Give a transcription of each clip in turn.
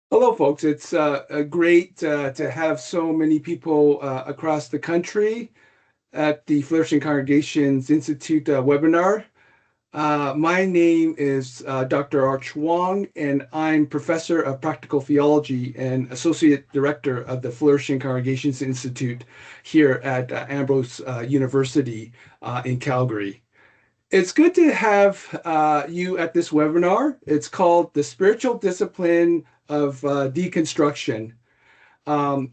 Hello, folks. It's great to have so many people across the country at the Flourishing Congregations Institute webinar. My name is Dr. Arch Wong, and I'm Professor of Practical Theology and Associate Director of the Flourishing Congregations Institute here at Ambrose University in Calgary. It's good to have you at this webinar. It's called The Spiritual Discipline of Deconstruction.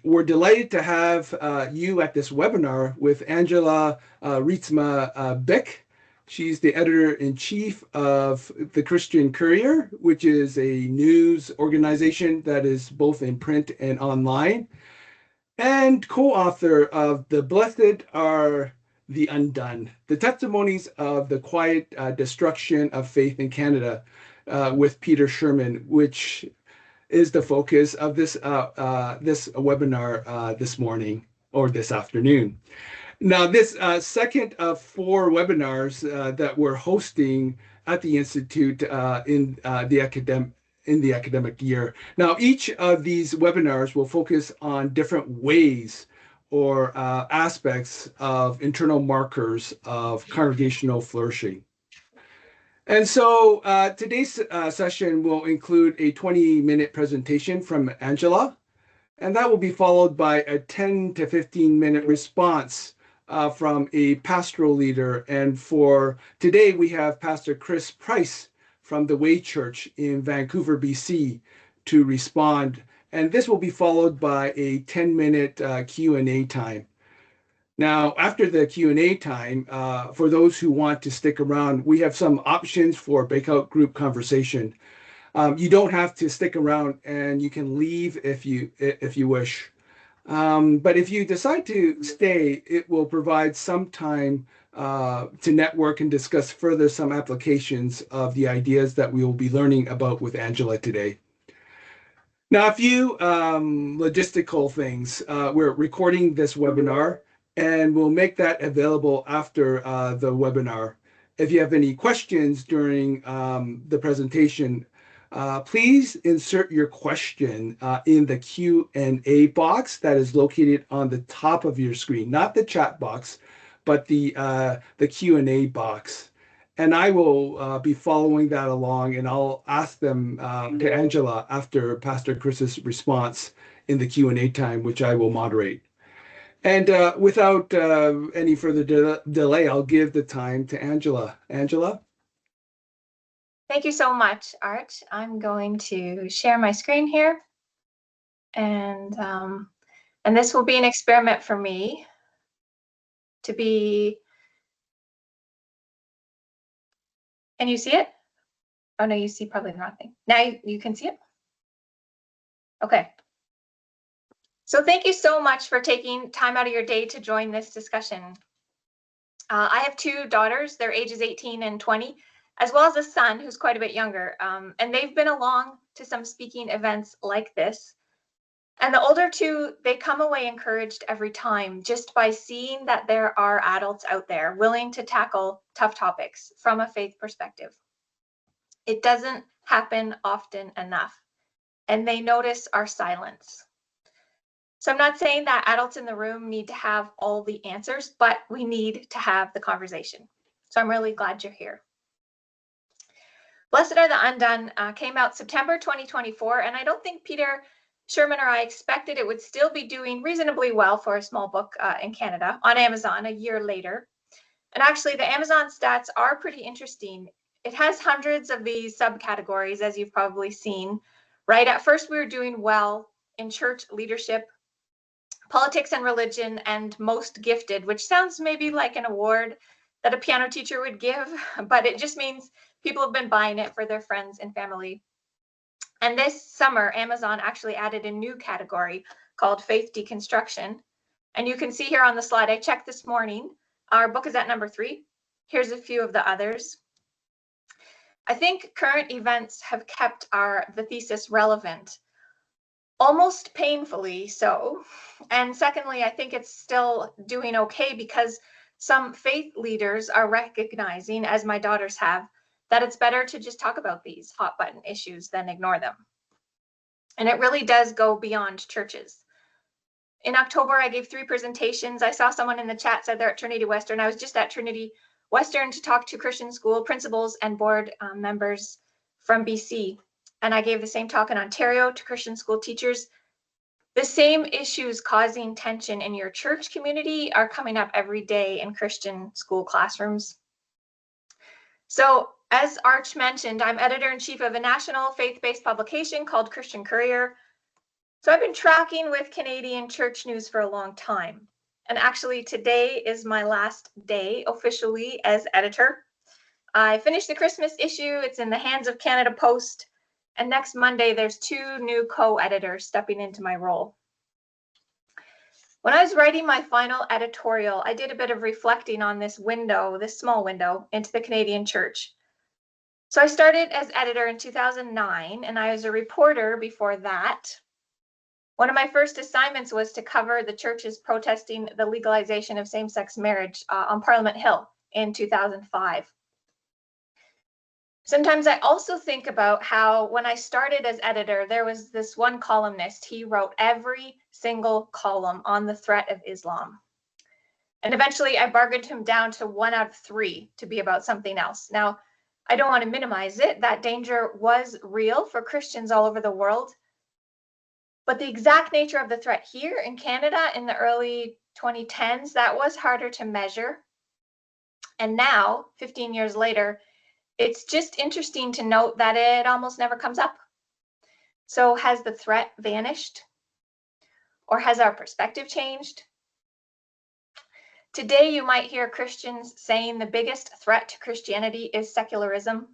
We're delighted to have you at this webinar with Angela Reitsma Bick. She's the editor-in-chief of the Christian Courier, which is a news organization that is both in print and online, and co-author of The Blessed Are the Undone, the Testimonies of the Quiet Deconstruction of Faith in Canada, with Peter Sherman, which is the focus of this webinar this morning or this afternoon. Now, this second of four webinars that we're hosting at the Institute in the academic year. Now, each of these webinars will focus on different ways or aspects of internal markers of congregational flourishing. And so today's session will include a 20-minute presentation from Angela, and that will be followed by a 10 to 15-minute response from a pastoral leader. And for today, we have Pastor Chris Price from the Way Church in Vancouver, BC, to respond. And this will be followed by a 10-minute Q&A time. Now, after the Q&A time, for those who want to stick around, we have some options for breakout group conversation. You don't have to stick around, and you can leave if you wish. But if you decide to stay, it will provide some time to network and discuss further some applications of the ideas that we will be learning about with Angela today. Now, a few logistical things. We're recording this webinar, and we'll make that available after the webinar. If you have any questions during the presentation, please insert your question in the Q&A box that is located on the top of your screen, not the chat box, but the Q&A box. And I will be following that along, and I'll ask them to Angela after Pastor Chris's response in the Q&A time, which I will moderate. And without any further delay, I'll give the time to Angela. Angela? Thank you so much, Art. I'm going to share my screen here. And this will be an experiment for me to be... Can you see it? Oh, no, you see probably the wrong thing. Now you can see it? Okay. So thank you so much for taking time out of your day to join this discussion. I have two daughters. Their ages 18 and 20, as well as a son who's quite a bit younger. And they've been along to some speaking events like this. And the older two, they come away encouraged every time just by seeing that there are adults out there willing to tackle tough topics from a faith perspective. It doesn't happen often enough, and they notice our silence. So I'm not saying that adults in the room need to have all the answers, but we need to have the conversation. So I'm really glad you're here. Blessed Are the Undone came out September 2024, and I don't think Peter Sherman or I expected it would still be doing reasonably well for a small book in Canada on Amazon a year later. And actually, the Amazon stats are pretty interesting. It has hundreds of these subcategories, as you've probably seen, right? At first, we were doing well in church leadership, politics and religion, and most gifted, which sounds maybe like an award that a piano teacher would give, but it just means people have been buying it for their friends and family. And this summer, Amazon actually added a new category called Faith Deconstruction. And you can see here on the slide, I checked this morning, our book is at number 3. Here's a few of the others. I think current events have kept the thesis relevant, almost painfully so. And secondly, I think it's still doing okay because some faith leaders are recognizing, as my daughters have, that it's better to just talk about these hot button issues than ignore them. And it really does go beyond churches. In October, I gave 3 presentations. I saw someone in the chat said they're at Trinity Western. I was just at Trinity Western to talk to Christian school principals and board members from BC. And I gave the same talk in Ontario to Christian school teachers. The same issues causing tension in your church community are coming up every day in Christian school classrooms. So, as Arch mentioned, I'm editor-in-chief of a national faith-based publication called Christian Courier. So I've been tracking with Canadian church news for a long time. And actually today is my last day officially as editor. I finished the Christmas issue. It's in the hands of Canada Post. And next Monday, there's 2 new co-editors stepping into my role. When I was writing my final editorial, I did a bit of reflecting on this window, this small window, into the Canadian church. So I started as editor in 2009, and I was a reporter before that. One of my first assignments was to cover the churches protesting the legalization of same-sex marriage on Parliament Hill in 2005. Sometimes I also think about how when I started as editor, there was this one columnist. He wrote every single column on the threat of Islam. And eventually I bargained him down to 1 out of 3 to be about something else. Now, I don't want to minimize it. That danger was real for Christians all over the world. But the exact nature of the threat here in Canada in the early 2010s, that was harder to measure. And now, 15 years later, it's just interesting to note that it almost never comes up. So has the threat vanished? Or has our perspective changed? Today, you might hear Christians saying the biggest threat to Christianity is secularism.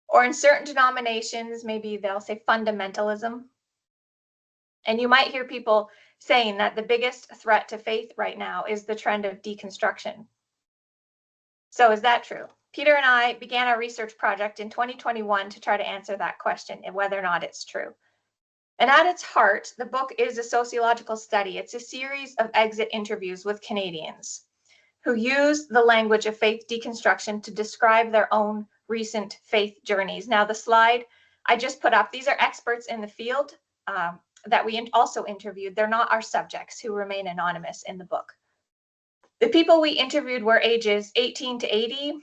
Or in certain denominations, maybe they'll say fundamentalism. And you might hear people saying that the biggest threat to faith right now is the trend of deconstruction. So is that true? Peter and I began our research project in 2021 to try to answer that question and whether or not it's true. And at its heart, the book is a sociological study. It's a series of exit interviews with Canadians who use the language of faith deconstruction to describe their own recent faith journeys. Now, the slide I just put up, these are experts in the field that we also interviewed. They're not our subjects who remain anonymous in the book. The people we interviewed were ages 18 to 80.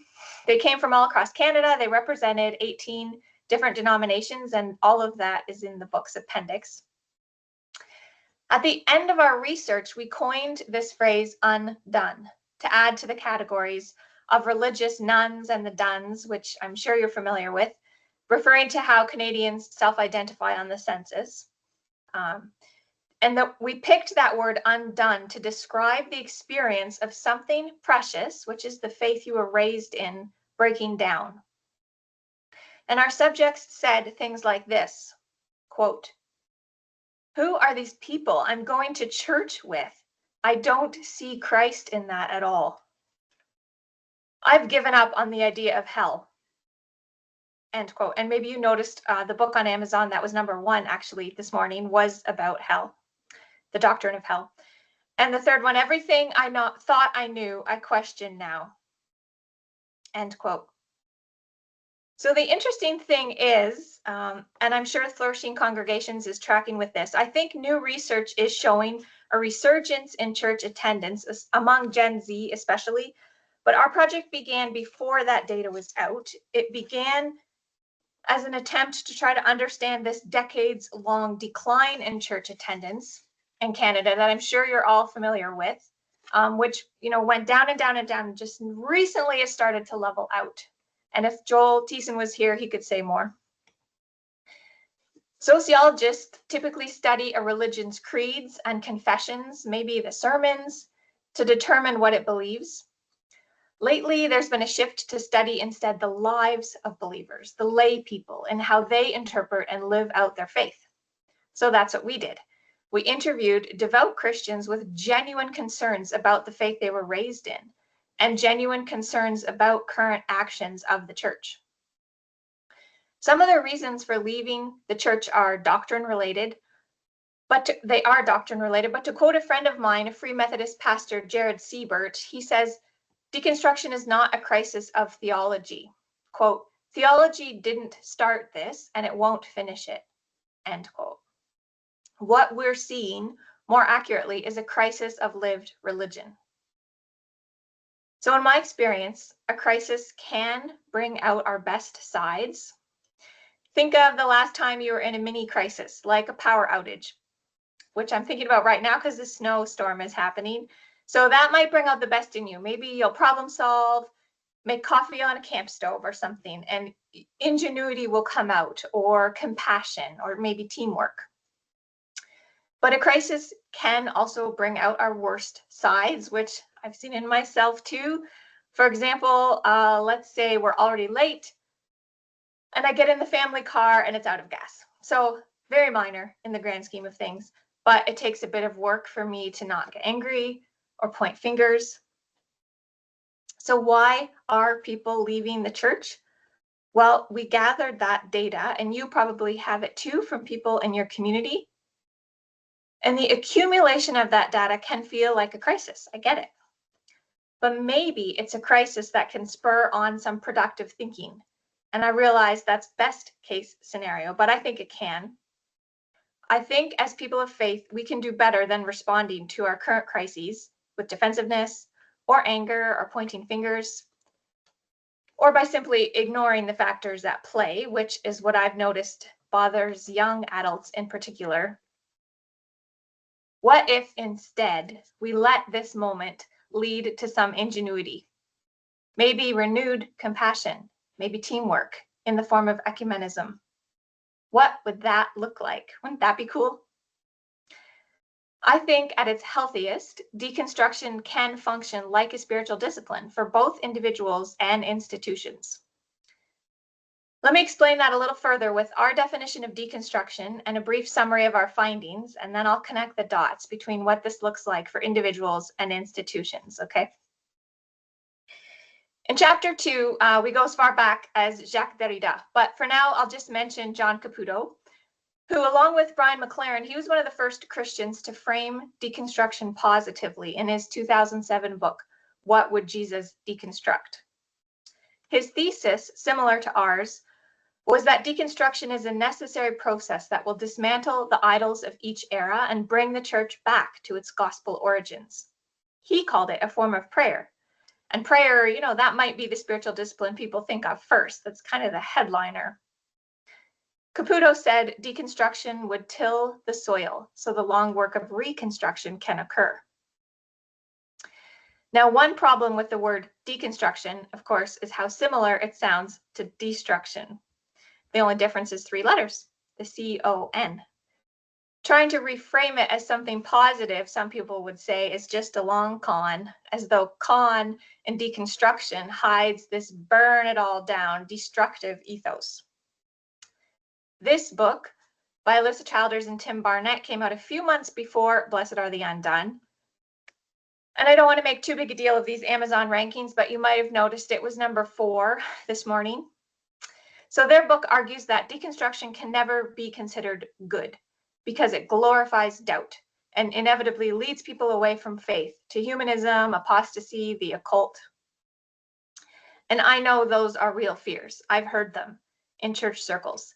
They came from all across Canada. They represented 18 different denominations, and all of that is in the book's appendix. At the end of our research, we coined this phrase undone to add to the categories of religious nuns and the duns, which I'm sure you're familiar with, referring to how Canadians self-identify on the census. And we picked that word undone to describe the experience of something precious, which is the faith you were raised in, breaking down. And our subjects said things like this, quote, "Who are these people I'm going to church with? I don't see Christ in that at all. I've given up on the idea of hell." End quote. And maybe you noticed the book on Amazon that was #1 actually this morning was about hell, the doctrine of hell. And the third one, "Everything I thought I knew, I question now." End quote. So the interesting thing is, and I'm sure Flourishing Congregations is tracking with this, I think new research is showing a resurgence in church attendance among Gen Z especially, but our project began before that data was out. It began as an attempt to try to understand this decades-long decline in church attendance in Canada that I'm sure you're all familiar with, which went down and down and down, and just recently it started to level out. And if Joel Thiessen was here, he could say more. Sociologists typically study a religion's creeds and confessions, maybe the sermons, to determine what it believes. Lately, there's been a shift to study instead the lives of believers, the lay people, and how they interpret and live out their faith. So that's what we did. We interviewed devout Christians with genuine concerns about the faith they were raised in, and genuine concerns about current actions of the church. Some of the reasons for leaving the church are doctrine related, but to quote a friend of mine, a Free Methodist pastor, Jared Siebert, he says, "Deconstruction is not a crisis of theology." Quote, "Theology didn't start this and it won't finish it. end quote. What we're seeing, more accurately, is a crisis of lived religion. So in my experience, a crisis can bring out our best sides. Think of the last time you were in a mini crisis, like a power outage, which I'm thinking about right now because the snowstorm is happening. So that might bring out the best in you. Maybe you'll problem solve, make coffee on a camp stove or something, and ingenuity will come out, or compassion, or maybe teamwork. But a crisis can also bring out our worst sides, which I've seen in myself too. For example, let's say we're already late and I get in the family car and it's out of gas. So very minor in the grand scheme of things, but it takes a bit of work for me to not get angry or point fingers. So why are people leaving the church? Well, we gathered that data, and you probably have it too from people in your community. And the accumulation of that data can feel like a crisis. I get it. But maybe it's a crisis that can spur on some productive thinking. And I realize that's best case scenario, but I think it can. I think as people of faith, we can do better than responding to our current crises with defensiveness or anger or pointing fingers, or by simply ignoring the factors at play, which is what I've noticed bothers young adults in particular. What if instead we let this moment lead to some ingenuity, maybe renewed compassion, maybe teamwork in the form of ecumenism? What would that look like? Wouldn't that be cool? I think at its healthiest, deconstruction can function like a spiritual discipline for both individuals and institutions. Let me explain that a little further with our definition of deconstruction and a brief summary of our findings, and then I'll connect the dots between what this looks like for individuals and institutions, okay? In chapter 2, we go as far back as Jacques Derrida, but for now, I'll just mention John Caputo, who, along with Brian McLaren, he was one of the first Christians to frame deconstruction positively in his 2007 book, What Would Jesus Deconstruct? His thesis, similar to ours, was that deconstruction is a necessary process that will dismantle the idols of each era and bring the church back to its gospel origins. He called it a form of prayer. And prayer, you know, that might be the spiritual discipline people think of first. That's kind of the headliner. Caputo said deconstruction would till the soil so the long work of reconstruction can occur. Now, one problem with the word deconstruction, of course, is how similar it sounds to destruction. The only difference is 3 letters, the C-O-N. Trying to reframe it as something positive, some people would say, is just a long con, as though con in deconstruction hides this burn it all down, destructive ethos. This book by Alyssa Childers and Tim Barnett came out a few months before Blessed Are the Undone. And I don't want to make too big a deal of these Amazon rankings, but you might have noticed it was number 4 this morning. So their book argues that deconstruction can never be considered good because it glorifies doubt and inevitably leads people away from faith to humanism, apostasy, the occult. And I know those are real fears. I've heard them in church circles.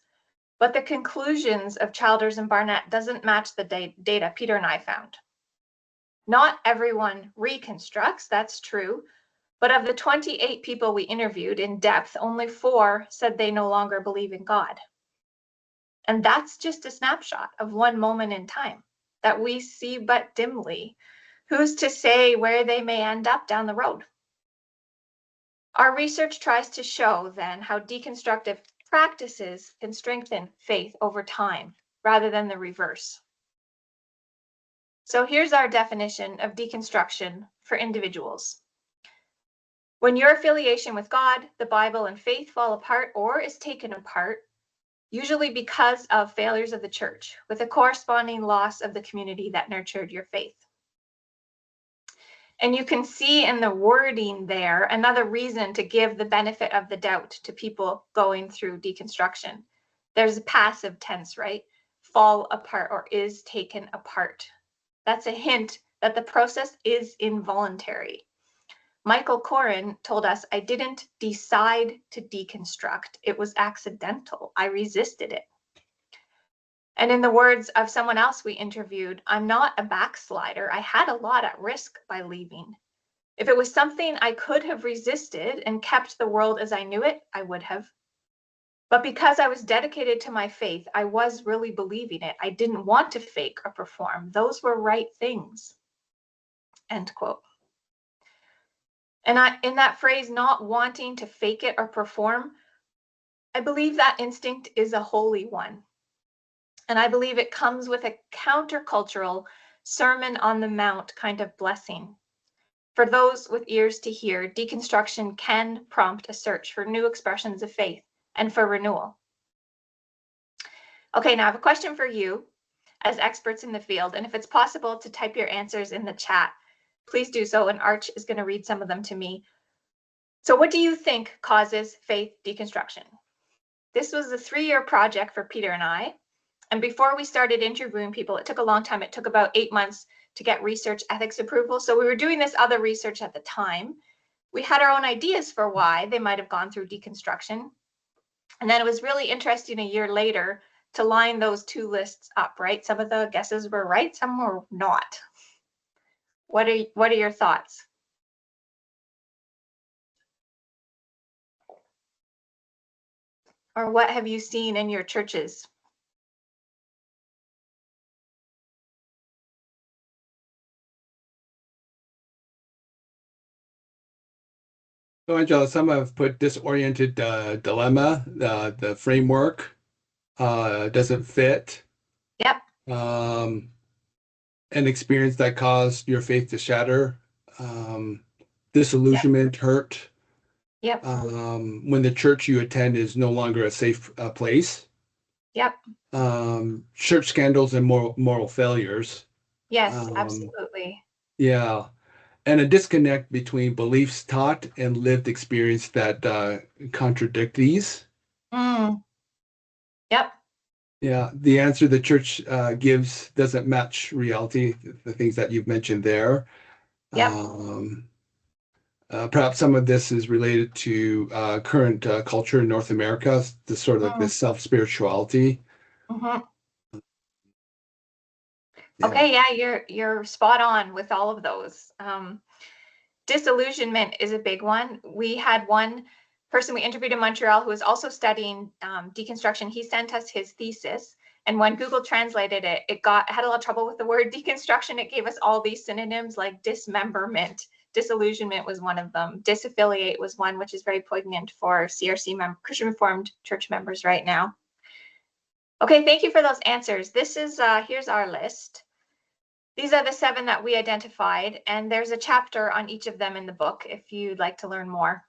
But the conclusions of Childers and Barnett doesn't match the data Peter and I found. Not everyone reconstructs, that's true. But of the 28 people we interviewed in depth, only 4 said they no longer believe in God. And that's just a snapshot of one moment in time that we see but dimly. Who's to say where they may end up down the road? Our research tries to show then how deconstructive practices can strengthen faith over time rather than the reverse. So here's our definition of deconstruction for individuals. When your affiliation with God, the Bible, and faith fall apart or is taken apart, usually because of failures of the church, with a corresponding loss of the community that nurtured your faith. And you can see in the wording there another reason to give the benefit of the doubt to people going through deconstruction. There's a passive tense, right? Fall apart or is taken apart. That's a hint that the process is involuntary. Michael Corin told us, I didn't decide to deconstruct. It was accidental. I resisted it. And in the words of someone else we interviewed, I'm not a backslider. I had a lot at risk by leaving. If it was something I could have resisted and kept the world as I knew it, I would have. But because I was dedicated to my faith, I was really believing it. I didn't want to fake or perform. Those were right things. End quote. And in that phrase, not wanting to fake it or perform, I believe that instinct is a holy one. And I believe it comes with a countercultural Sermon on the Mount kind of blessing. For those with ears to hear, deconstruction can prompt a search for new expressions of faith and for renewal. Okay, now I have a question for you as experts in the field, and if it's possible to type your answers in the chat, please do so, and Arch is going to read some of them to me. So what do you think causes faith deconstruction? This was a 3-year project for Peter and I, and before we started interviewing people, it took a long time. It took about 8 months to get research ethics approval. So we were doing this other research at the time. We had our own ideas for why they might have gone through deconstruction. And then it was really interesting a year later to line those two lists up, right? Some of the guesses were right, some were not. What are your thoughts? Or what have you seen in your churches? So, Angela, some have put disoriented dilemma, the framework doesn't fit, Yep. an experience that caused your faith to shatter, disillusionment, hurt, Yep. when the church you attend is no longer a safe place, Yep. church scandals and moral failures. Yes, Um, absolutely. yeah, and a disconnect between beliefs taught and lived experience that contradict these. Mm. Yep. Yeah, the answer the church gives doesn't match reality, the things that you've mentioned there. Yep. Um, perhaps some of this is related to current culture in North America, the sort of like Mm. this self-spirituality. Mm-hmm. Yeah. Okay, yeah, you're spot on with all of those. Disillusionment is a big one. We had one person we interviewed in Montreal who was also studying deconstruction. He sent us his thesis, and when Google translated it, had a lot of trouble with the word deconstruction. It gave us all these synonyms like dismemberment. Disillusionment was one of them. Disaffiliate was one, which is very poignant for CRC Christian Reformed Church members right now. Okay, thank you for those answers. This is here's our list. These are the 7 that we identified, and there's a chapter on each of them in the book if you'd like to learn more.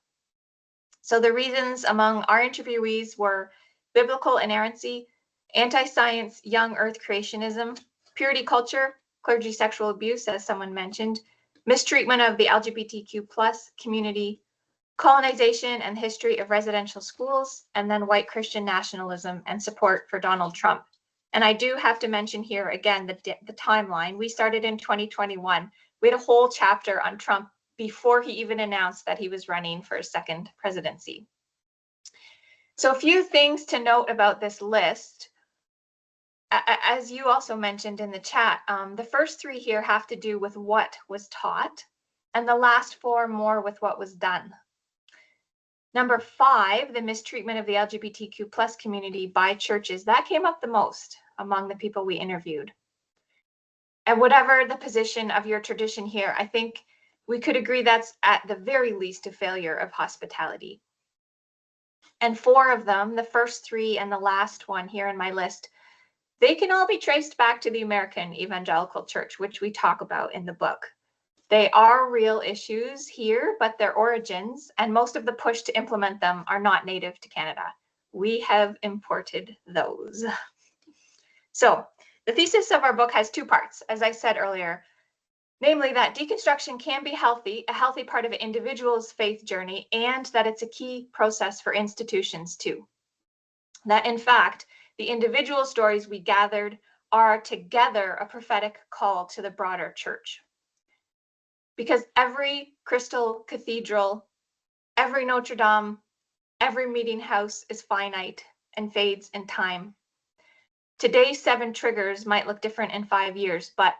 So the reasons among our interviewees were biblical inerrancy, anti-science, young earth creationism, purity culture, clergy sexual abuse, as someone mentioned, mistreatment of the LGBTQ plus community, colonization and history of residential schools, and then white Christian nationalism and support for Donald Trump. And I do have to mention here again the timeline. We started in 2021. We had a whole chapter on Trump before he even announced that he was running for a second presidency. So a few things to note about this list. As you also mentioned in the chat, the first 3 here have to do with what was taught, and the last 4 more with what was done. Number 5, the mistreatment of the LGBTQ plus community by churches, that came up the most among the people we interviewed. And whatever the position of your tradition here, I think we could agree that's at the very least a failure of hospitality. And 4 of them, the first 3 and the last one here in my list, they can all be traced back to the American Evangelical Church, which we talk about in the book. They are real issues here, but their origins and most of the push to implement them are not native to Canada. We have imported those. So the thesis of our book has 2 parts, as I said earlier, namely that deconstruction can be healthy, a healthy part of an individual's faith journey, and that it's a key process for institutions too. That in fact, the individual stories we gathered are together a prophetic call to the broader church. Because every crystal cathedral, every Notre Dame, every meeting house is finite and fades in time. Today's 7 triggers might look different in 5 years, but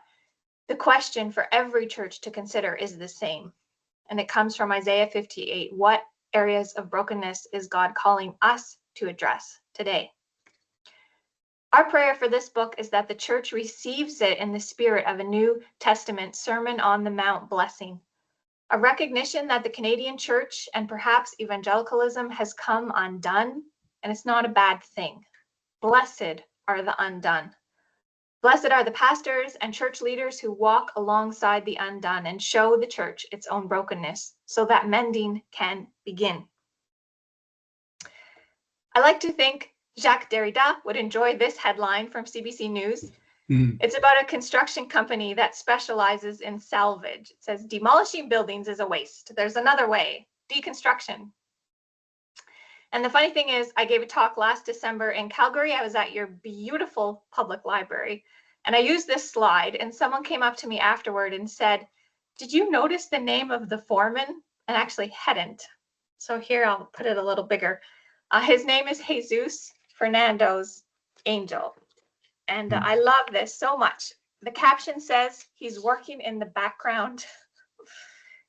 the question for every church to consider is the same. And it comes from Isaiah 58. What areas of brokenness is God calling us to address today? Our prayer for this book is that the church receives it in the spirit of a New Testament Sermon on the Mount blessing, a recognition that the Canadian church and perhaps evangelicalism has come undone, and it's not a bad thing. Blessed are the undone. Blessed are the pastors and church leaders who walk alongside the undone and show the church its own brokenness so that mending can begin. I like to think Jacques Derrida would enjoy this headline from CBC News. It's about a construction company that specializes in salvage. It says, demolishing buildings is a waste. There's another way, deconstruction. And the funny thing is, I gave a talk last December in Calgary. I was at your beautiful public library, and I used this slide, and someone came up to me afterward and said, did you notice the name of the foreman? And actually hadn't. So here, I'll put it a little bigger. His name is Jesus Fernando's Angel. And I love this so much. The caption says, he's working in the background.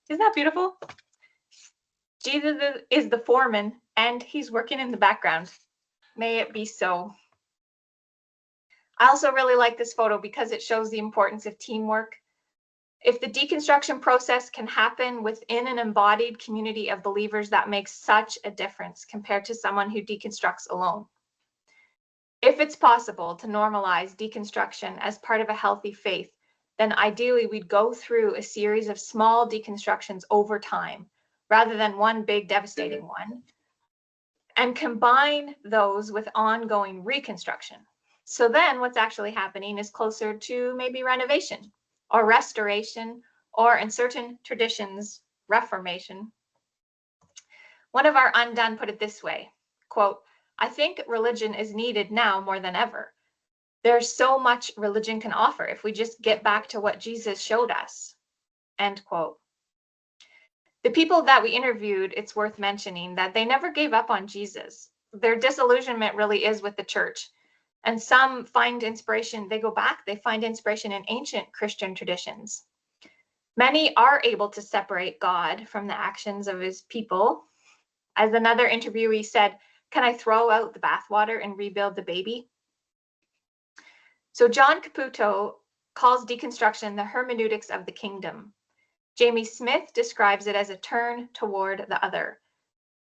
Isn't that beautiful? Jesus is the foreman, and he's working in the background. May it be so. I also really like this photo because it shows the importance of teamwork. If the deconstruction process can happen within an embodied community of believers, that makes such a difference compared to someone who deconstructs alone. If it's possible to normalize deconstruction as part of a healthy faith, then ideally we'd go through a series of small deconstructions over time, rather than one big devastating one, and combine those with ongoing reconstruction. So then what's actually happening is closer to maybe renovation or restoration, or in certain traditions, reformation. One of our Undone put it this way, quote, I think religion is needed now more than ever. There's so much religion can offer if we just get back to what Jesus showed us, end quote. The people that we interviewed, it's worth mentioning that they never gave up on Jesus. Their disillusionment really is with the church. And some find inspiration, they go back, they find inspiration in ancient Christian traditions. Many are able to separate God from the actions of his people. As another interviewee said, can I throw out the bathwater and rebuild the baby? So John Caputo calls deconstruction the hermeneutics of the kingdom. Jamie Smith describes it as a turn toward the other.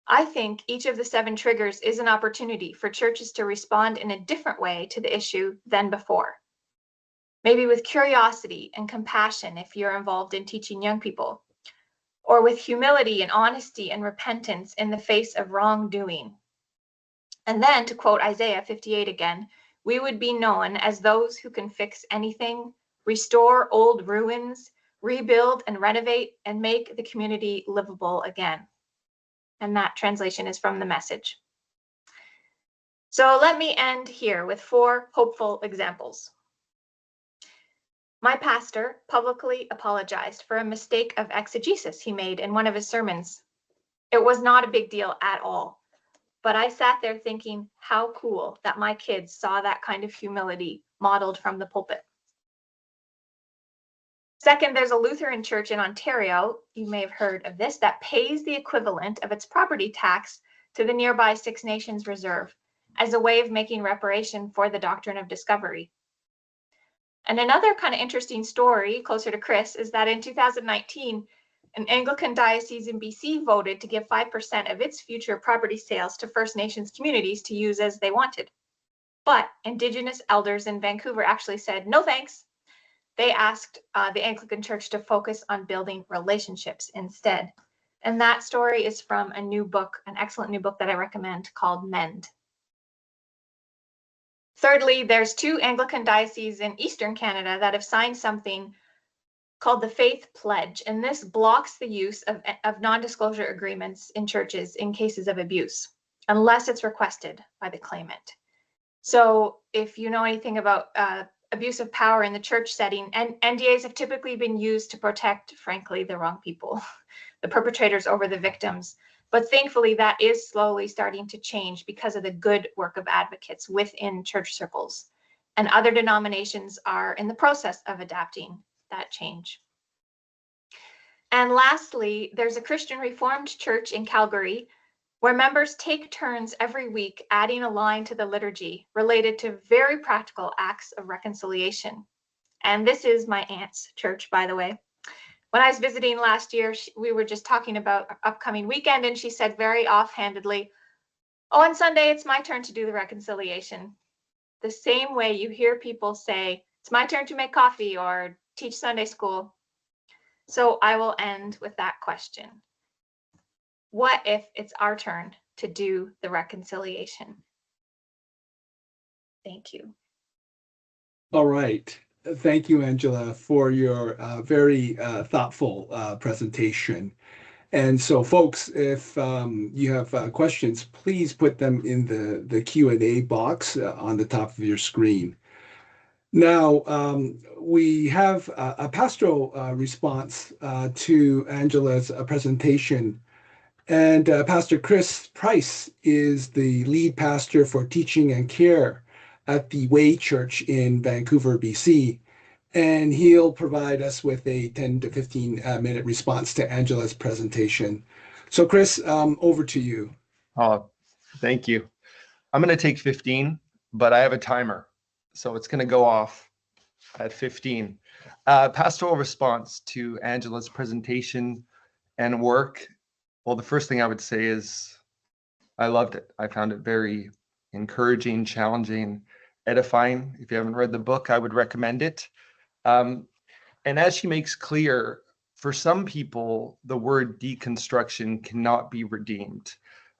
I think each of the 7 triggers is an opportunity for churches to respond in a different way to the issue than before. Maybe with curiosity and compassion if you're involved in teaching young people, or with humility and honesty and repentance in the face of wrongdoing. And then, to quote Isaiah 58 again, we would be known as those who can fix anything, restore old ruins, rebuild and renovate, and make the community livable again. And that translation is from the Message. So let me end here with 4 hopeful examples. My pastor publicly apologized for a mistake of exegesis he made in one of his sermons. It was not a big deal at all. But I sat there thinking, how cool that my kids saw that kind of humility modeled from the pulpit. Second, there's a Lutheran church in Ontario, you may have heard of this, that pays the equivalent of its property tax to the nearby Six Nations Reserve as a way of making reparation for the doctrine of discovery. And another kind of interesting story, closer to Chris, is that in 2019, an Anglican diocese in BC voted to give 5% of its future property sales to First Nations communities to use as they wanted. But Indigenous elders in Vancouver actually said, no thanks. They asked the Anglican Church to focus on building relationships instead. And that story is from a new book, an excellent new book that I recommend called Mend. Thirdly, there's 2 Anglican dioceses in Eastern Canada that have signed something called the Faith Pledge, and this blocks the use of non-disclosure agreements in churches in cases of abuse, unless it's requested by the claimant. So if you know anything about abuse of power in the church setting, and NDAs have typically been used to protect, frankly, the wrong people, the perpetrators over the victims. But thankfully, that is slowly starting to change because of the good work of advocates within church circles. and other denominations are in the process of adapting that change. And lastly, there's a Christian Reformed church in Calgary where members take turns every week adding a line to the liturgy related to very practical acts of reconciliation. And this is my aunt's church, by the way. When I was visiting last year, we were just talking about our upcoming weekend, and she said very offhandedly, "Oh, on Sunday, it's my turn to do the reconciliation." The same way you hear people say, "It's my turn to make coffee or teach Sunday school." So I will end with that question. What if it's our turn to do the reconciliation? Thank you. All right. Thank you, Angela, for your very thoughtful presentation. And so, folks, if you have questions, please put them in the Q&A box on the top of your screen. Now, we have a pastoral response to Angela's presentation. And Pastor Chris Price is the lead pastor for teaching and care at the Way Church in Vancouver, BC. And he'll provide us with a 10 to 15 minute response to Angela's presentation. So Chris, over to you. Oh, thank you. I'm going to take 15, but I have a timer, so it's going to go off at 15. Pastoral response to Angela's presentation and work. Well, the first thing I would say is I loved it. I found it very encouraging, challenging, edifying. If you haven't read the book, I would recommend it. And as she makes clear, for some people, the word deconstruction cannot be redeemed.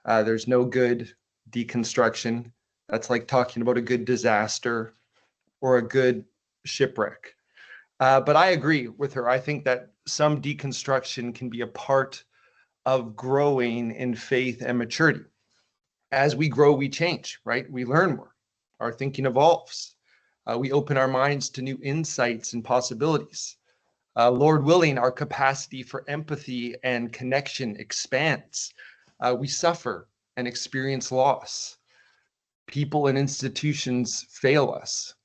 There's no good deconstruction. That's like talking about a good disaster or a good shipwreck. But I agree with her. I think that some deconstruction can be a part of growing in faith and maturity. As we grow, we change, right? We learn more. Our thinking evolves. We open our minds to new insights and possibilities. Lord willing, our capacity for empathy and connection expands. We suffer and experience loss. People and institutions fail us.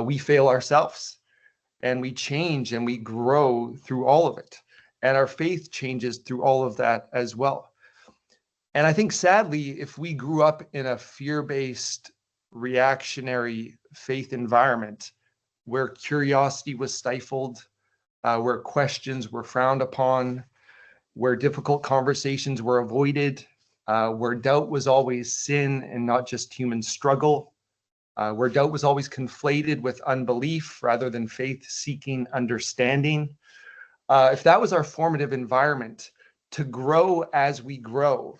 We fail ourselves, and we change and we grow through all of it. And our faith changes through all of that as well. And I think, sadly, if we grew up in a fear-based, reactionary faith environment where curiosity was stifled, where questions were frowned upon, where difficult conversations were avoided, where doubt was always sin and not just human struggle, where doubt was always conflated with unbelief rather than faith-seeking understanding. If that was our formative environment, to grow as we grow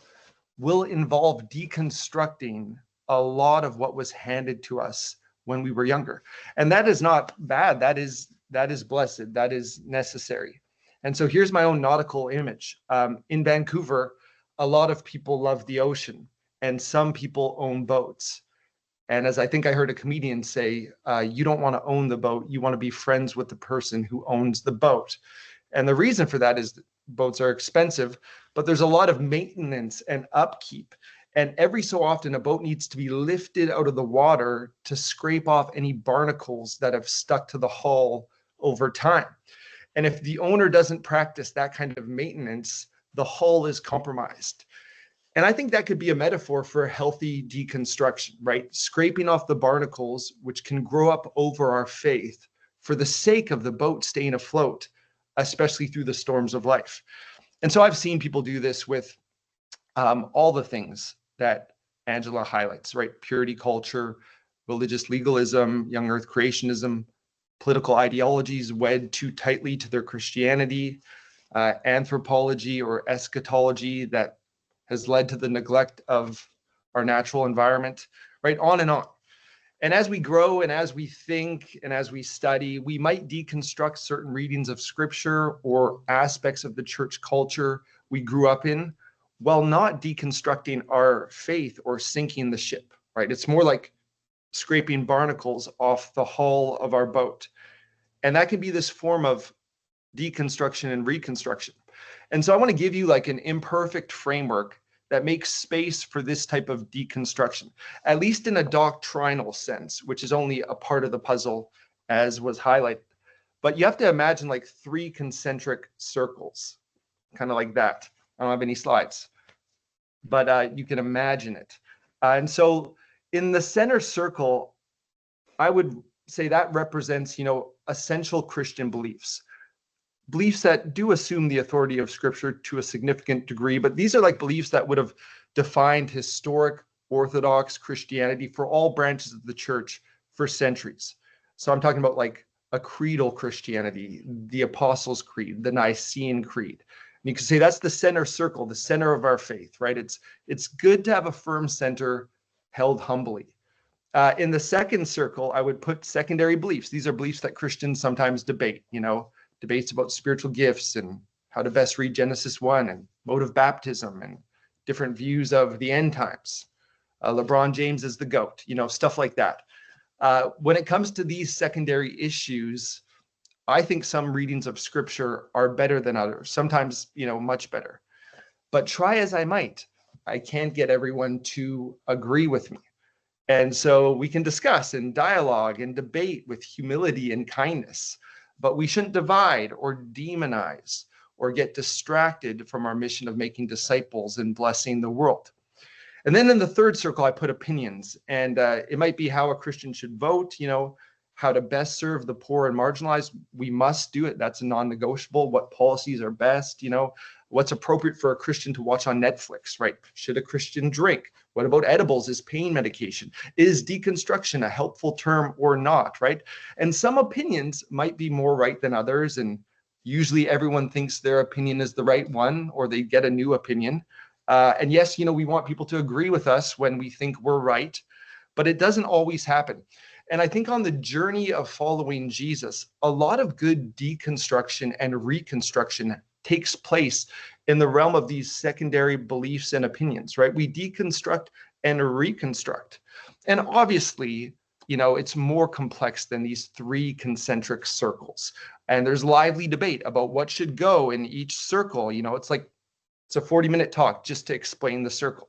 will involve deconstructing a lot of what was handed to us when we were younger. And that is not bad. That is blessed. That is necessary. And so here's my own nautical image. In Vancouver, a lot of people love the ocean, and some people own boats. And as I think I heard a comedian say, you don't want to own the boat, you want to be friends with the person who owns the boat. And the reason for that is that boats are expensive, but there's a lot of maintenance and upkeep. And every so often, a boat needs to be lifted out of the water to scrape off any barnacles that have stuck to the hull over time. And if the owner doesn't practice that kind of maintenance, the hull is compromised. And I think that could be a metaphor for a healthy deconstruction, right? Scraping off the barnacles, which can grow up over our faith for the sake of the boat staying afloat, especially through the storms of life. And so I've seen people do this with all the things that Angela highlights, right? Purity culture, religious legalism, young earth creationism, political ideologies wed too tightly to their Christianity, anthropology or eschatology that has led to the neglect of our natural environment, right? On and on. And as we grow and as we think and as we study, we might deconstruct certain readings of scripture or aspects of the church culture we grew up in, while not deconstructing our faith or sinking the ship, right? It's more like scraping barnacles off the hull of our boat. And that can be this form of deconstruction and reconstruction. And so I want to give you like an imperfect framework that makes space for this type of deconstruction, at least in a doctrinal sense, which is only a part of the puzzle, as was highlighted. But you have to imagine like 3 concentric circles, kind of like that. I don't have any slides, but you can imagine it. And so in the center circle, I would say that represents, essential Christian beliefs that do assume the authority of Scripture to a significant degree, but these are like beliefs that would have defined historic Orthodox Christianity for all branches of the church for centuries. So I'm talking about like a creedal Christianity, the Apostles' Creed, the Nicene Creed. And you can say that's the center circle, the center of our faith, right? It's good to have a firm center held humbly. In the second circle, I would put secondary beliefs. These are beliefs that Christians sometimes debate, debates about spiritual gifts and how to best read Genesis 1 and mode of baptism and different views of the end times. LeBron James is the GOAT, stuff like that. When it comes to these secondary issues, I think some readings of Scripture are better than others, sometimes, much better. But try as I might, I can't get everyone to agree with me. And so we can discuss and dialogue and debate with humility and kindness, but we shouldn't divide or demonize or get distracted from our mission of making disciples and blessing the world. And then in the third circle, I put opinions, and it might be how a Christian should vote, how to best serve the poor and marginalized. We must do it. That's a non-negotiable. What policies are best, what's appropriate for a Christian to watch on Netflix, right? Should a Christian drink? What about edibles as pain medication? Is deconstruction a helpful term or not, right? And some opinions might be more right than others, and usually everyone thinks their opinion is the right one, or they get a new opinion. And yes, we want people to agree with us when we think we're right, but it doesn't always happen. And I think on the journey of following Jesus, a lot of good deconstruction and reconstruction takes place in the realm of these secondary beliefs and opinions, right? We deconstruct and reconstruct. And obviously, it's more complex than these 3 concentric circles. And there's lively debate about what should go in each circle. It's a 40-minute talk just to explain the circle.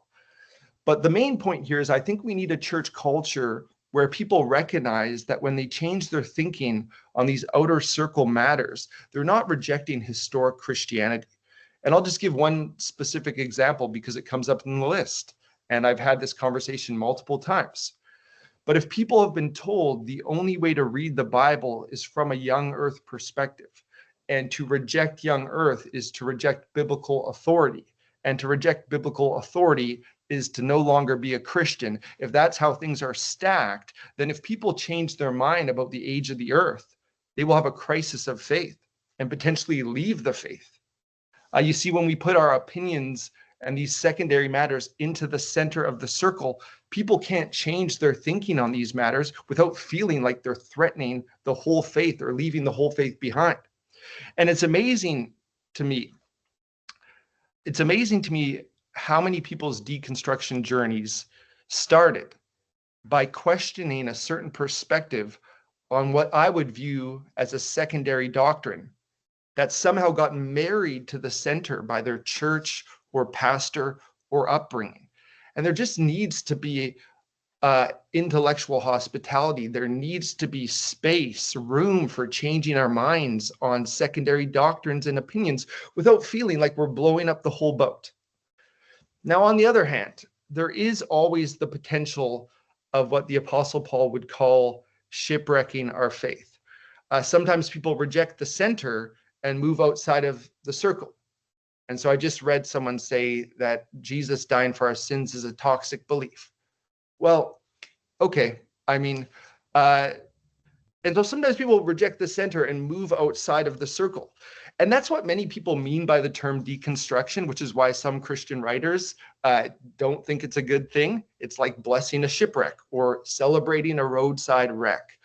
But the main point here is I think we need a church culture where people recognize that when they change their thinking on these outer circle matters, they're not rejecting historic Christianity. And I'll just give one specific example because it comes up in the list. And I've had this conversation multiple times. But if people have been told the only way to read the Bible is from a young earth perspective, and to reject young earth is to reject biblical authority, and to reject biblical authority is to no longer be a Christian. If that's how things are stacked, then if people change their mind about the age of the earth, they will have a crisis of faith and potentially leave the faith. You see, when we put our opinions and these secondary matters into the center of the circle, people can't change their thinking on these matters without feeling like they're threatening the whole faith or leaving the whole faith behind. And it's amazing to me how many people's deconstruction journeys started by questioning a certain perspective on what I would view as a secondary doctrine that somehow got married to the center by their church or pastor or upbringing. And there just needs to be intellectual hospitality. There needs to be space, room for changing our minds on secondary doctrines and opinions without feeling like we're blowing up the whole boat. Now, on the other hand, there is always the potential of what the Apostle Paul would call shipwrecking our faith. Sometimes people reject the center and move outside of the circle. And so I just read someone say that Jesus dying for our sins is a toxic belief. Well, okay. And so sometimes people reject the center and move outside of the circle. And that's what many people mean by the term deconstruction, which is why some Christian writers don't think it's a good thing. It's like blessing a shipwreck or celebrating a roadside wreck.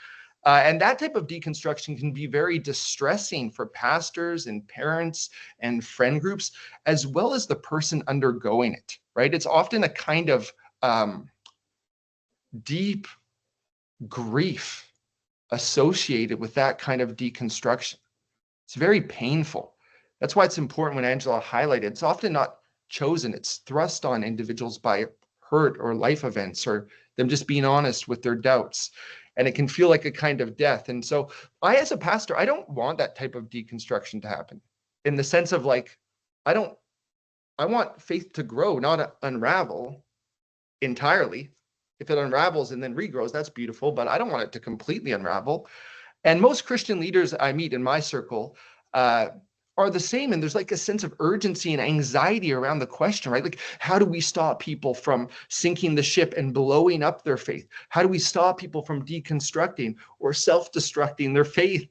And that type of deconstruction can be very distressing for pastors and parents and friend groups, as well as the person undergoing it, right? It's often a kind of deep grief associated with that kind of deconstruction. It's very painful. That's why it's important when Angela highlighted, it's often not chosen. It's thrust on individuals by hurt or life events or them just being honest with their doubts. And it can feel like a kind of death. And so I, as a pastor, I don't want that type of deconstruction to happen, in the sense of like, I want faith to grow, not unravel entirely. If it unravels and then regrows, that's beautiful, but I don't want it to completely unravel. And most Christian leaders I meet in my circle are the same. And there's like a sense of urgency and anxiety around the question, right? Like, how do we stop people from sinking the ship and blowing up their faith? How do we stop people from deconstructing or self-destructing their faith?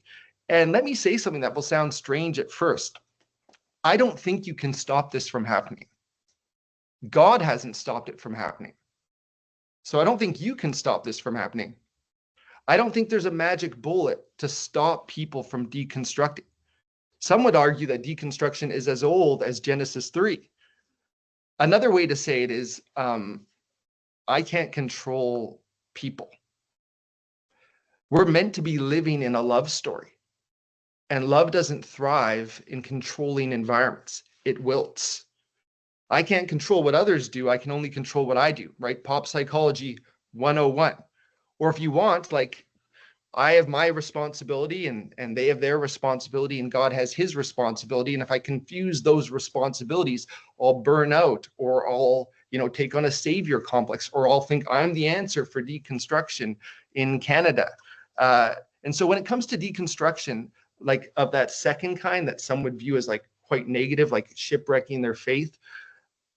And let me say something that will sound strange at first. I don't think you can stop this from happening. God hasn't stopped it from happening. So I don't think you can stop this from happening. I don't think there's a magic bullet to stop people from deconstructing. Some would argue that deconstruction is as old as Genesis 3. Another way to say it is, I can't control people. We're meant to be living in a love story. And love doesn't thrive in controlling environments. It wilts. I can't control what others do. I can only control what I do, right? Pop psychology 101. Or if you want, like, I have my responsibility and they have their responsibility and God has his responsibility. And if I confuse those responsibilities, I'll burn out, or I'll, take on a savior complex, or I'll think I'm the answer for deconstruction in Canada. And so when it comes to deconstruction, like of that second kind that some would view as like quite negative, like shipwrecking their faith,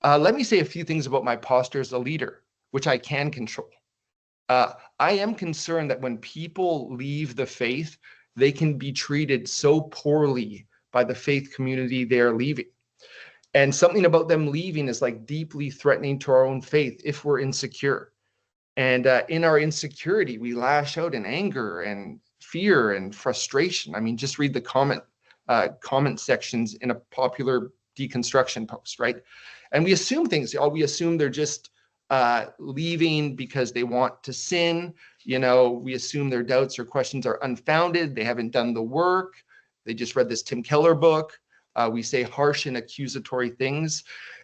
let me say a few things about my posture as a leader, which I can control. I am concerned that when people leave the faith, they can be treated so poorly by the faith community they're leaving. And something about them leaving is like deeply threatening to our own faith if we're insecure. And in our insecurity, we lash out in anger and fear and frustration. I mean, just read the comment sections in a popular deconstruction post, right? And we assume things. We assume they're just leaving because they want to sin. We assume their doubts or questions are unfounded. They haven't done the work. They just read this Tim Keller book. We say harsh and accusatory things.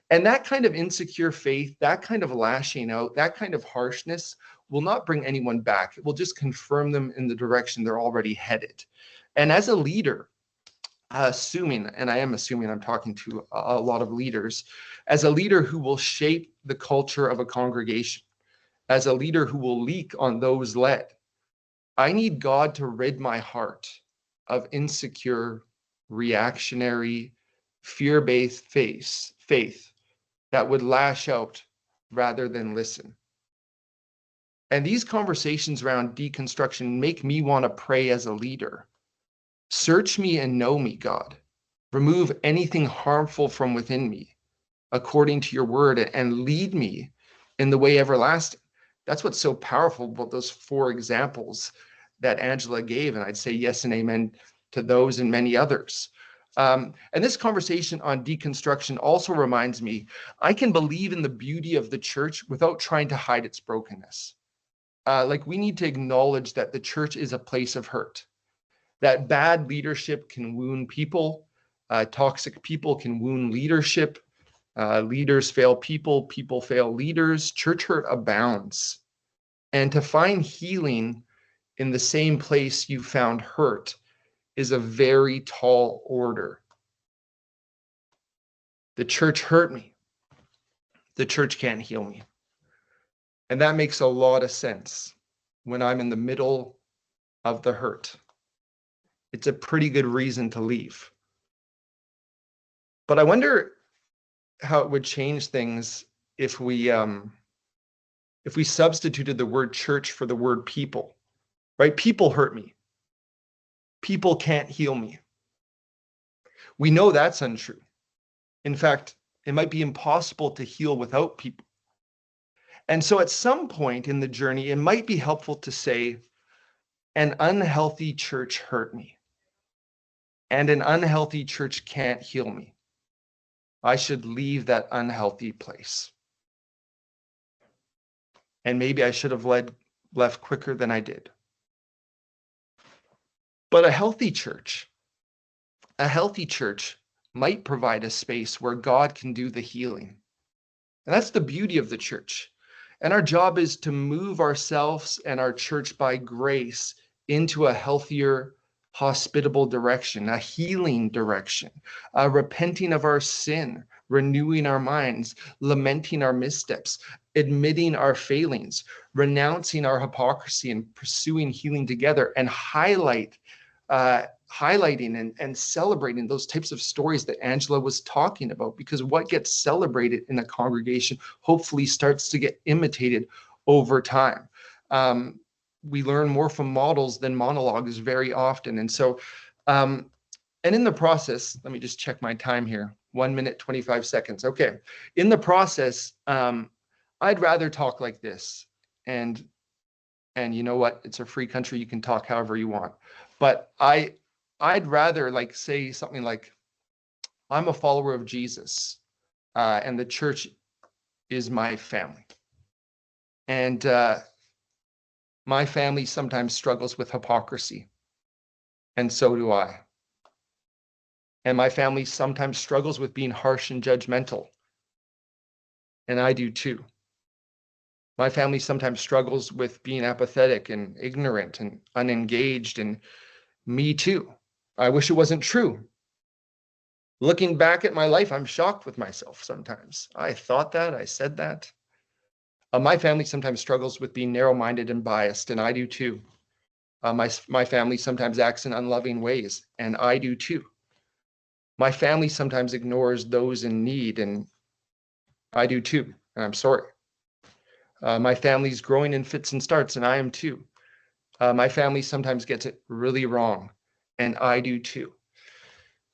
And that kind of insecure faith, that kind of lashing out, that kind of harshness will not bring anyone back. It will just confirm them in the direction they're already headed. And as a leader, assuming, and I am assuming I'm talking to a lot of leaders, as a leader who will shape the culture of a congregation, as a leader who will leak on those led, I need God to rid my heart of insecure, reactionary, fear-based faith that would lash out rather than listen. And these conversations around deconstruction make me want to pray as a leader. Search me and know me, God. Remove anything harmful from within me, according to your word, and lead me in the way everlasting. That's what's so powerful about those 4 examples that Angela gave. And I'd say yes and amen to those and many others. And this conversation on deconstruction also reminds me, I can believe in the beauty of the church without trying to hide its brokenness. Like, we need to acknowledge that the church is a place of hurt, that bad leadership can wound people, toxic people can wound leadership, leaders fail people, people fail leaders, church hurt abounds. And to find healing in the same place you found hurt is a very tall order. The church hurt me. The church can't heal me. And that makes a lot of sense when I'm in the middle of the hurt. It's a pretty good reason to leave. But I wonder how it would change things if we substituted the word church for the word people, right? People hurt me. People can't heal me. We know that's untrue. In fact, it might be impossible to heal without people. And so at some point in the journey, it might be helpful to say, an unhealthy church hurt me, and an unhealthy church can't heal me. I should leave that unhealthy place. And maybe I should have left quicker than I did. But a healthy church might provide a space where God can do the healing. And that's the beauty of the church. And our job is to move ourselves and our church by grace into a healthier, hospitable direction, a healing direction, repenting of our sin, renewing our minds, lamenting our missteps, admitting our failings, renouncing our hypocrisy, and pursuing healing together, and highlighting and celebrating those types of stories that Angela was talking about, because what gets celebrated in a congregation hopefully starts to get imitated over time. We learn more from models than monologues very often. And so, and in the process, let me just check my time here. 1 minute, 25 seconds. Okay. In the process, I'd rather talk like this. And you know what? It's a free country. You can talk however you want. But I'd rather like say something like, I'm a follower of Jesus, and the church is my family. And my family sometimes struggles with hypocrisy, and so do I. And my family sometimes struggles with being harsh and judgmental, and I do too. My family sometimes struggles with being apathetic and ignorant and unengaged, and me too. I wish it wasn't true. Looking back at my life, I'm shocked with myself sometimes. I thought that, I said that. My family sometimes struggles with being narrow-minded and biased, and I do too. My family sometimes acts in unloving ways, and I do too. My family sometimes ignores those in need, and I do too, and I'm sorry. My family's growing in fits and starts, and I am too. My family sometimes gets it really wrong, and I do too.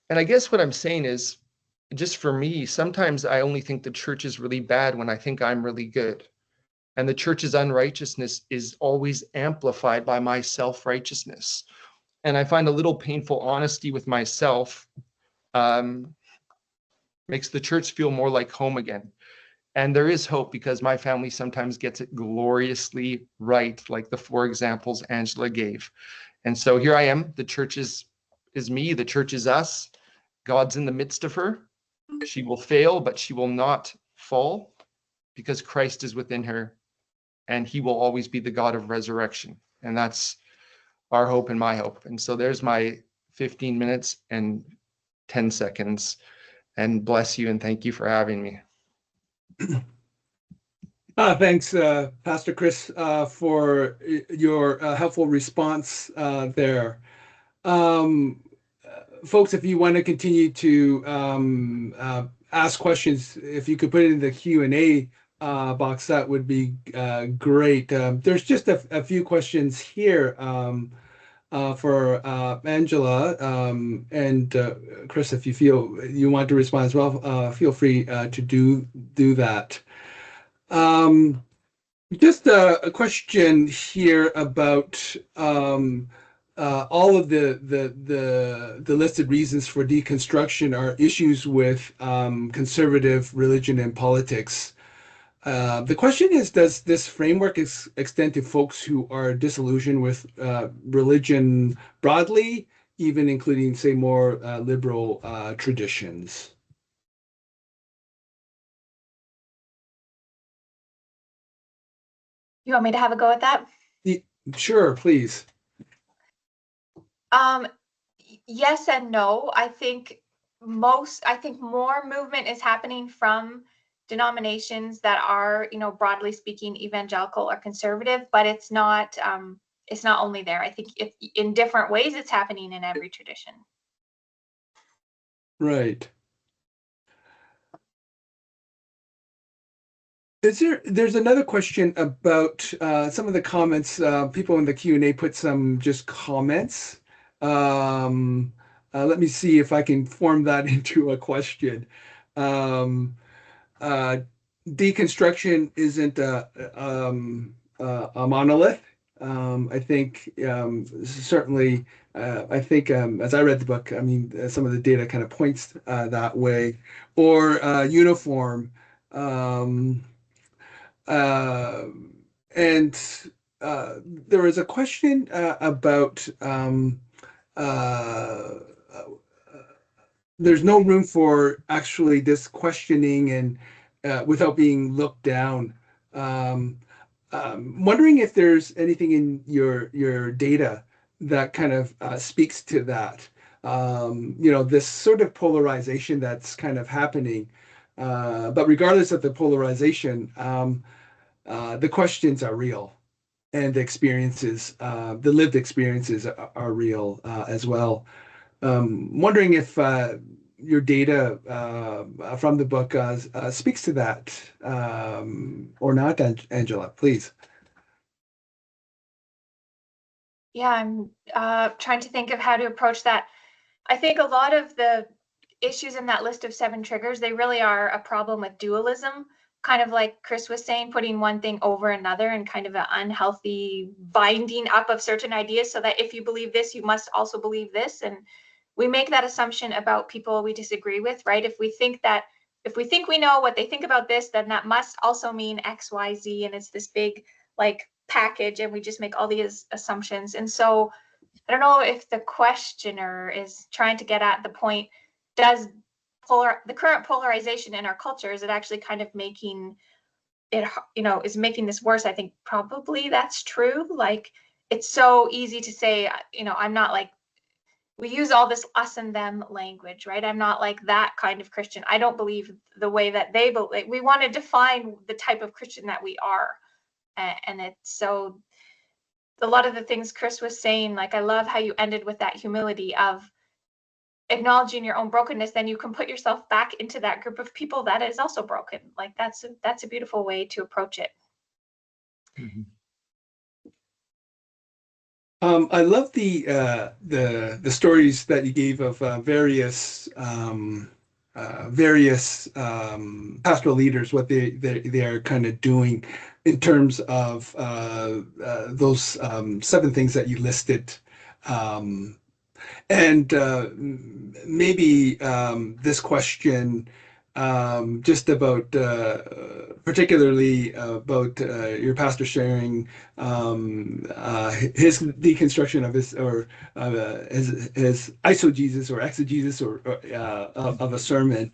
And I guess what I'm saying is, just for me, sometimes I only think the church is really bad when I think I'm really good. And the church's unrighteousness is always amplified by my self-righteousness. And I find a little painful honesty with myself makes the church feel more like home again. And there is hope, because my family sometimes gets it gloriously right, like the 4 examples Angela gave. And so here I am. The church is me. The church is us. God's in the midst of her. She will fail, but she will not fall, because Christ is within her, and he will always be the God of resurrection. And that's our hope and my hope. And so there's my 15 minutes and 10 seconds. And bless you, and thank you for having me. Thanks, Pastor Chris, for your helpful response there. Folks, if you want to continue to ask questions, if you could put it in the Q&A box, that would be great. There's just a few questions here for Angela, and Chris, if you feel you want to respond as well, feel free to do that. Just a question here about all of the listed reasons for deconstruction are issues with conservative religion and politics. The question is, does this framework extend to folks who are disillusioned with religion broadly, even including, say, more liberal traditions? You want me to have a go at that? Sure, please. Yes and no. I think more movement is happening from denominations that are, broadly speaking, evangelical or conservative, but it's not only there. I think in different ways it's happening in every tradition. Right. There's another question about some of the comments. People in the Q&A put some just comments. Let me see if I can form that into a question. Deconstruction isn't a monolith. I think certainly, I think as I read the book, I mean, some of the data kind of points that way, or uniform. And there was a question about uh, there's no room for actually this questioning and without being looked down. Um, Wondering if there's anything in your data that kind of speaks to that. This sort of polarization that's kind of happening. But regardless of the polarization, the questions are real, and the experiences, the lived experiences are real as well. Wondering if your data from the book speaks to that or not, Angela, please. Yeah, I'm trying to think of how to approach that. I think a lot of the issues in that list of 7 triggers, they really are a problem with dualism, kind of like Chris was saying, putting one thing over another and kind of an unhealthy binding up of certain ideas so that if you believe this, you must also believe this. And we make that assumption about people we disagree with, right? If we think we know what they think about this, then that must also mean X, Y, Z, and it's this big like package, and we just make all these assumptions. And so I don't know if the questioner is trying to get at the point, does the current polarization in our culture, is it actually kind of making it, is making this worse? I think probably that's true. Like, it's so easy to say, I'm not like, we use all this us and them language, right? I'm not like that kind of Christian. I don't believe the way that they believe. We want to define the type of Christian that we are. And it's so, a lot of the things Chris was saying, like, I love how you ended with that humility of acknowledging your own brokenness. Then you can put yourself back into that group of people that is also broken. Like, that's a beautiful way to approach it. Mhm. I love the stories that you gave of various pastoral leaders, what they are kind of doing in terms of those 7 things that you listed. And maybe this question just about particularly about your pastor sharing his deconstruction of his eisegesis or exegesis or of a sermon.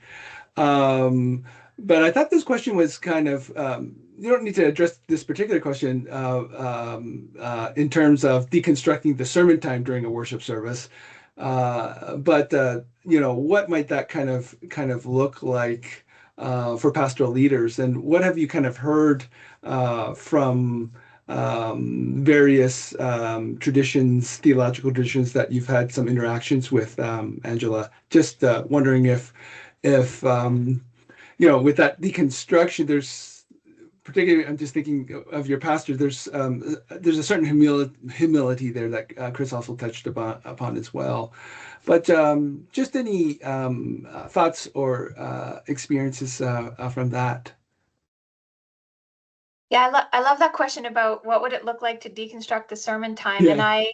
But I thought this question was kind of, you don't need to address this particular question in terms of deconstructing the sermon time during a worship service. But what might that kind of look like for pastoral leaders, and what have you kind of heard from various traditions, theological traditions that you've had some interactions with, Angela? Just wondering if with that deconstruction, there's particularly, I'm just thinking of your pastor, there's a certain humility there that Chris also touched upon as well. But just any thoughts or experiences from that? Yeah, I love that question about what would it look like to deconstruct the sermon time. And Yeah.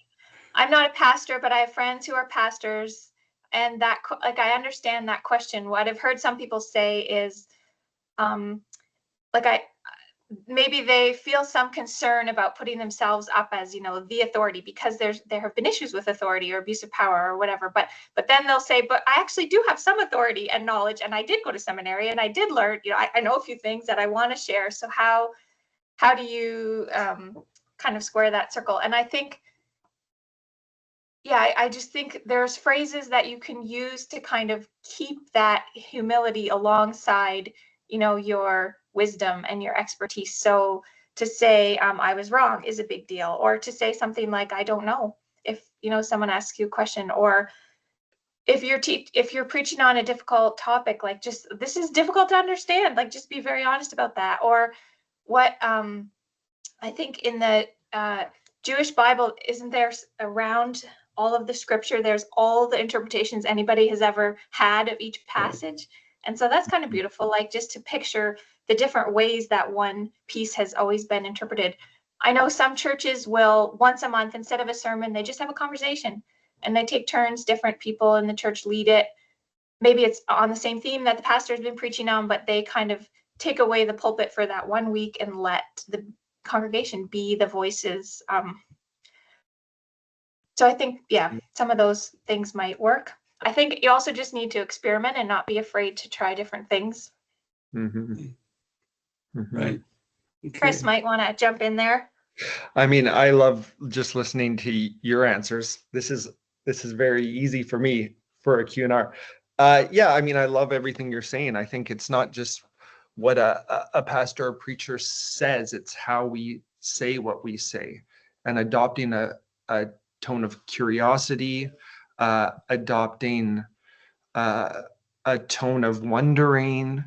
I'm not a pastor, but I have friends who are pastors, and that, like, I understand that question. What I've heard some people say is, like, maybe they feel some concern about putting themselves up as, the authority, because there have been issues with authority or abuse of power or whatever. But then they'll say, but I actually do have some authority and knowledge, and I did go to seminary, and I did learn, I know a few things that I want to share. So how do you kind of square that circle? And I think, yeah, I just think there's phrases that you can use to kind of keep that humility alongside, your wisdom and your expertise. So to say, I was wrong is a big deal, or to say something like, I don't know, if, someone asks you a question, or if you're preaching on a difficult topic, like, just, this is difficult to understand, like, just be very honest about that. Or what, I think in the Jewish Bible, isn't there around all of the scripture, there's all the interpretations anybody has ever had of each passage. And so that's kind of beautiful, like, just to picture the different ways that one piece has always been interpreted. I know some churches will, once a month, instead of a sermon, they just have a conversation, and they take turns, different people in the church lead it. Maybe it's on the same theme that the pastor has been preaching on, but they kind of take away the pulpit for that one week and let the congregation be the voices. So I think, yeah, some of those things might work. I think you also just need to experiment and not be afraid to try different things. Mhm. Mhm. Right. Okay. Chris might want to jump in there. I mean, I love just listening to your answers. This is very easy for me for a Q&R. Yeah, I mean, I love everything you're saying. I think it's not just what a pastor or preacher says, it's how we say what we say, and adopting a tone of curiosity, adopting a tone of wondering,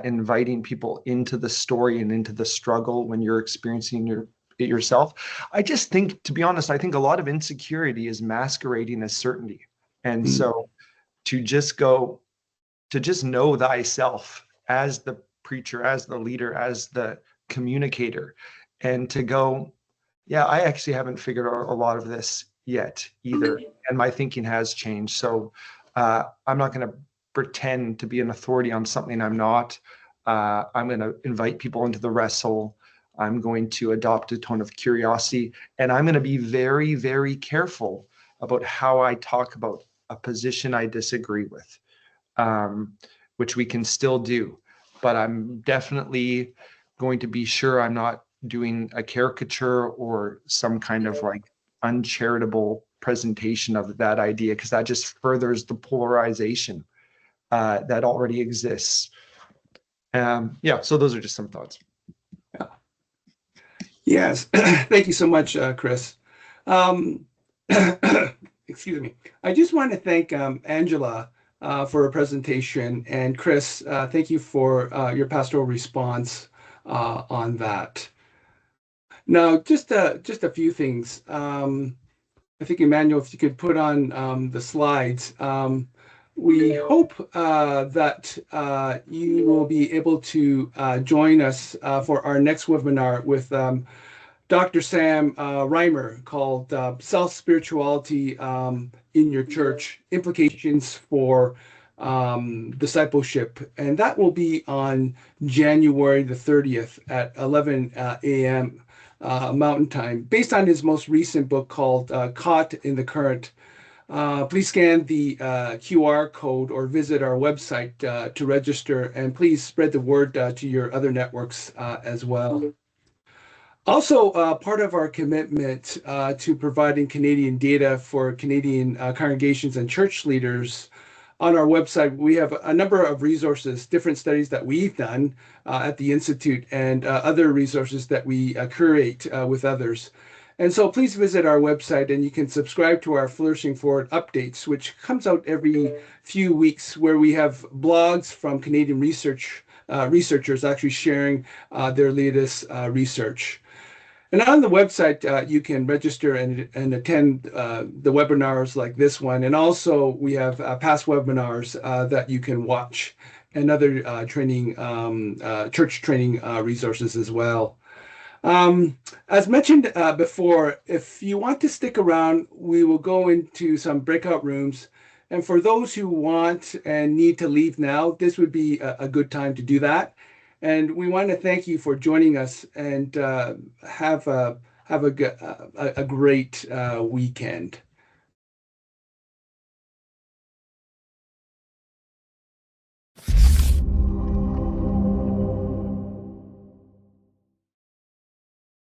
inviting people into the story and into the struggle when you're experiencing it yourself. I just think, to be honest, I think a lot of insecurity is masquerading as certainty. And so to just know thyself as the preacher, as the leader, as the communicator, and to go, yeah, I actually haven't figured out a lot of this yet either. And my thinking has changed. So I'm not going to pretend to be an authority on something I'm not. I'm going to invite people into the wrestle. I'm going to adopt a tone of curiosity, and I'm going to be very, very careful about how I talk about a position I disagree with, which we can still do. But I'm definitely going to be sure I'm not doing a caricature or some kind of like uncharitable presentation of that idea, because that just furthers the polarization that already exists. Yeah, so those are just some thoughts. Yes, thank you so much, Chris. Excuse me. I just want to thank Angela for her presentation, and Chris, thank you for your pastoral response on that. Now, just a few things. I think, Emmanuel, if you could put on the slides. We hope that you will be able to join us for our next webinar with Dr. Sam Reimer, called Self-Spirituality in Your Church, Implications for Discipleship. And that will be on January the 30th at 11 a.m. Mountain Time, based on his most recent book called Caught in the Current. Please scan the QR code or visit our website to register, and please spread the word to your other networks as well. Also, part of our commitment to providing Canadian data for Canadian congregations and church leaders, on our website, we have a number of resources, different studies that we've done at the Institute, and other resources that we curate with others. And so please visit our website, and you can subscribe to our Flourishing Forward updates, which comes out every few weeks, where we have blogs from Canadian researchers actually sharing their latest research. And on the website, you can register and attend the webinars like this one. And also, we have past webinars that you can watch, and other church training resources as well. As mentioned before, if you want to stick around, we will go into some breakout rooms. And for those who want and need to leave now, this would be a good time to do that. And we want to thank you for joining us, and have a great weekend.